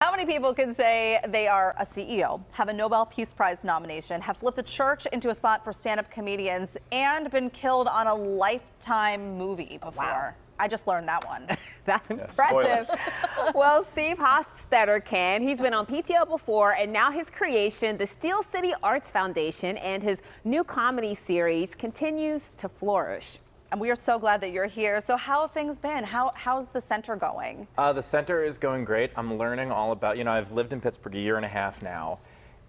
How many people can say they are a CEO, have a Nobel Peace Prize nomination, have flipped a church into a spot for stand-up comedians, and been killed on a Lifetime movie before? Wow. I just learned that one. That's impressive. Well, Steve Hofstetter can. He's been on PTO before, and now his creation, the Steel City Arts Foundation, and his new comedy series continues to flourish. And we are so glad that you're here. So how have things been? How's the center going? The center is going great. I'm learning all about, I've lived in Pittsburgh a year and a half now,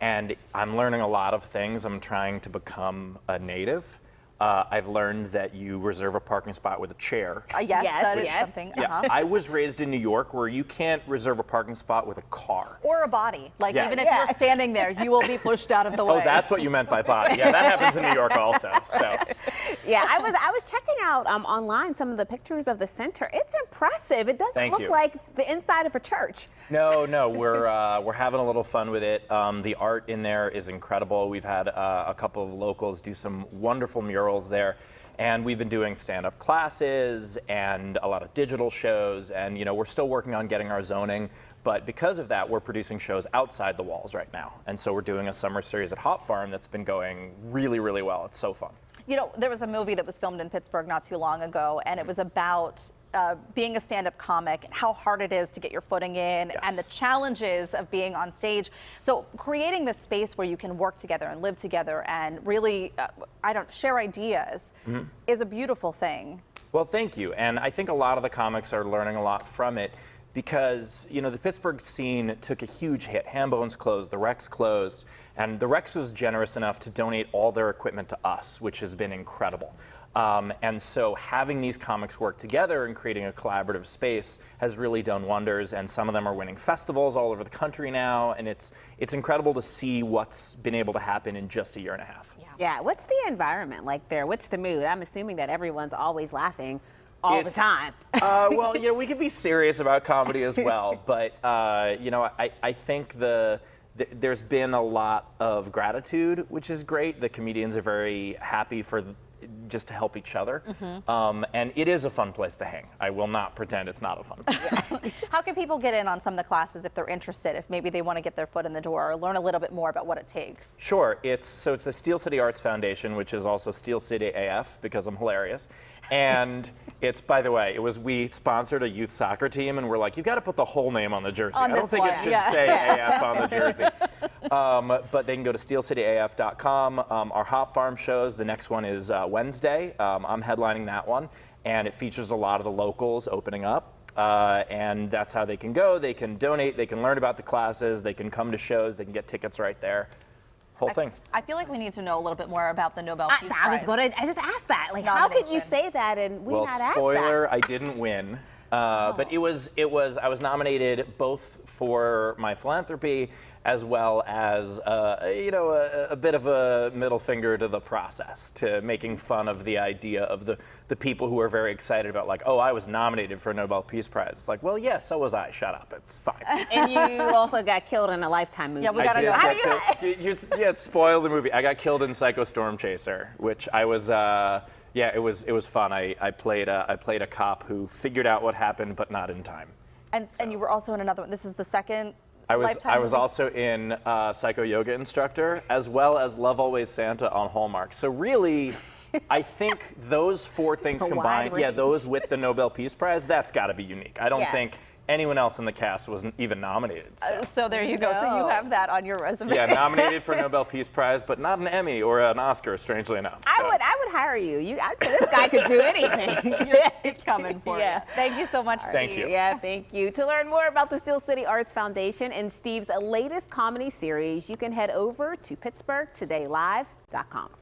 and I'm learning a lot of things. I'm trying to become a native. I've learned that you reserve a parking spot with a chair. Yes, that is something. Yeah, I was raised in New York where you can't reserve a parking spot with a car. Or a body. Like, even if you're standing there, you will be pushed out of the way. Oh, that's what you meant by body. Yeah, that happens in New York also. So. Yeah, I was checking out online some of the pictures of the center. It's impressive. It doesn't look like the inside of a church. No, we're having a little fun with it. The art in there is incredible. We've had a couple of locals do some wonderful murals there, and we've been doing stand-up classes and a lot of digital shows, and we're still working on getting our zoning, but because of that we're producing shows outside the walls right now, and so we're doing a summer series at Hop Farm that's been going really, really well. It's so fun. There was a movie that was filmed in Pittsburgh not too long ago, and it was about being a stand-up comic and how hard it is to get your footing in, and the challenges of being on stage. So creating this space where you can work together and live together and really, share ideas is a beautiful thing. Well, thank you. And I think a lot of the comics are learning a lot from it because, the Pittsburgh scene took a huge hit. Hambone's closed, the Rex closed, and the Rex was generous enough to donate all their equipment to us, which has been incredible. And so having these comics work together and creating a collaborative space has really done wonders, and some of them are winning festivals all over the country now, and it's incredible to see what's been able to happen in just a year and a half. Yeah, what's the environment like there? What's the mood? I'm assuming that everyone's always laughing all the time. Well, we can be serious about comedy as well, but I think there's been a lot of gratitude, which is great. The comedians are very happy just to help each other. And it is a fun place to hang. I will not pretend it's not a fun place. How can people get in on some of the classes if they're interested, if maybe they want to get their foot in the door or learn a little bit more about what it takes? Sure. It's the Steel City Arts Foundation, which is also Steel City AF because I'm hilarious. And it's, by the way, we sponsored a youth soccer team, and we're like, you've got to put the whole name on the jersey. I don't think it should say AF on the jersey. But they can go to steelcityaf.com. Our Hop Farm shows, the next one is Wednesday. I'm headlining that one, and it features a lot of the locals opening up. And that's how they can go. They can donate, they can learn about the classes, they can come to shows, they can get tickets right there. Whole thing. I feel like we need to know a little bit more about the Nobel Peace Prize. I just asked that. Like, how could you say that and we not ask that? Well, spoiler, I didn't win. But I was nominated both for my philanthropy as well as, a bit of a middle finger to the process, to making fun of the idea of the people who are very excited about, like, oh, I was nominated for a Nobel Peace Prize. It's like, well, yes, so was I. Shut up. It's fine. And you also got killed in a Lifetime movie. Yeah, we gotta know. How do you? Yeah, spoil the movie. I got killed in Psycho Storm Chaser, which I was. Yeah, it was fun. I played a cop who figured out what happened, but not in time. And you were also in another one. This is the second. I was also in Psycho Yoga Instructor, as well as Love Always Santa on Hallmark. So really, I think those four things combined, those with the Nobel Peace Prize, that's got to be unique. I don't think anyone else in the cast was even nominated. So there you go. So you have that on your resume. Yeah, nominated for Nobel Peace Prize, but not an Emmy or an Oscar, strangely enough. I would hire you. I'd say this guy could do anything. It's coming for you. Thank you so much, Steve. Thank you. Yeah, thank you. To learn more about the Steel City Arts Foundation and Steve's latest comedy series, you can head over to PittsburghTodayLive.com.